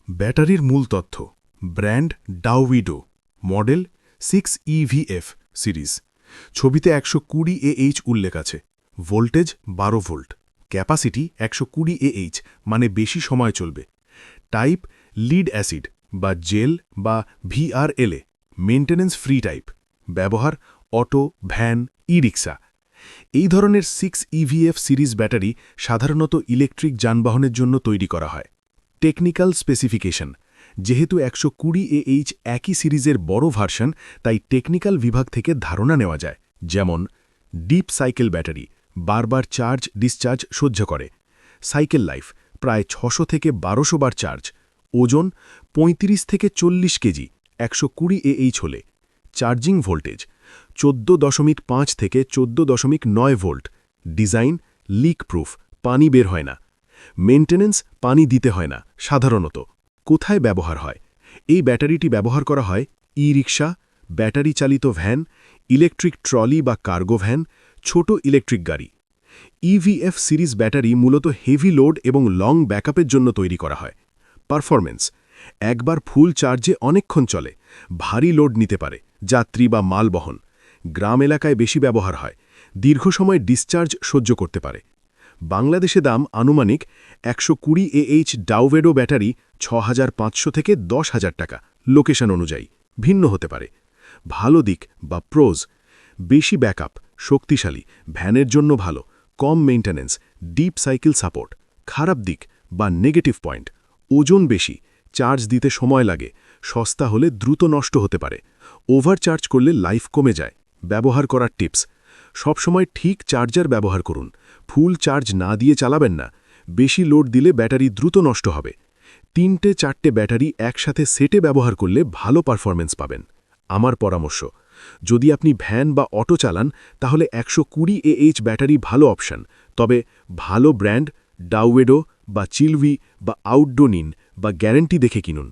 ব্যাটারির মূল তথ্য। ব্র্যান্ড ডাওভিডো, মডেল 6EVF সিরিজ। ছবিতে 120 AH উল্লেখ আছে। ভোল্টেজ 12 ভোল্ট, ক্যাপাসিটি 120 AH, মানে বেশি সময় চলবে। টাইপ লিড অ্যাসিড বা জেল বা VRLA, মেইনটেন্যান্স ফ্রি টাইপ। ব্যবহার অটো, ভ্যান, ই-রিক্সা। এই ধরনের 6EVF সিরিজ ব্যাটারি সাধারণত ইলেকট্রিক যানবাহনের জন্য তৈরি করা হয়। Technical specification. যেহেতু 120 AH একই সিরিজের বড় ভার্সন, তাই টেকনিক্যাল বিভাগ থেকে ধারণা নেওয়া যায়। যেমন ডিপ সাইকেল ব্যাটারি, বারবার চার্জ ডিসচার্জ সহ্য করে। সাইকেল লাইফ প্রায় 600 থেকে 1200 বার চার্জ। ওজন 35 থেকে 40 কেজি, 120 AH হলে। চার্জিং ভোল্টেজ 14.5 থেকে 14.9 ভোল্ট। ডিজাইন লিক প্রুফ, পানি বের হয় না। মেইনটেন্যান্স পানি দিতে হয় না সাধারণত। কোথায় ব্যবহার হয়? এই ব্যাটারিটি ব্যবহার করা হয় ই-রিক্সা, ব্যাটারি চালিত ভ্যান, ইলেকট্রিক ট্রলি বা কার্গো ভ্যান, ছোট ইলেকট্রিক গাড়ি। EVF সিরিজ ব্যাটারি মূলত হেভি লোড এবং লং ব্যাকআপের জন্য তৈরি করা হয়। পারফরম্যান্স একবার ফুল চার্জে অনেকক্ষণ চলে, ভারী লোড নিতে পারে, যাত্রী বা মাল বহন। গ্রাম এলাকায় বেশি ব্যবহার হয়, দীর্ঘ সময় ডিসচার্জ সহ্য করতে পারে। বাংলাদেশে দাম আনুমানিক 120 AH ডাওভেডো ব্যাটারি 6500 থেকে 10,000 টাকা, লোকেশন অনুযায়ী ভিন্ন হতে পারে। ভালো দিক বা প্রোজ: বেশি ব্যাকআপ, শক্তিশালী, ভ্যানের জন্য ভালো, কম মেইনটেন্যান্স, ডিপ সাইকেল সাপোর্ট। খারাপ দিক বা নেগেটিভ পয়েন্ট: ওজন বেশি, চার্জ দিতে সময় লাগে, সস্তা হলে দ্রুত নষ্ট হতে পারে, ওভারচার্জ করলে লাইফ কমে যায়। ব্যবহার করার টিপস: সবসময় ঠিক চার্জার ব্যবহার করুন, ফুল চার্জ না দিয়ে চালাবেন না। বেশি লোড দিলে ব্যাটারি দ্রুত নষ্ট হবে। 3-4টে ব্যাটারি একসাথে সেটে ব্যবহার করলে ভালো পারফরম্যান্স পাবেন। আমার পরামর্শ: যদি আপনি ভ্যান বা অটো চালান, তাহলে 120 AH ব্যাটারি ভালো অপশন। তবে ভালো ব্র্যান্ড ডাওভেডো বা চিলভি বা আউটডো নিন বা গ্যারান্টি দেখে কিনুন।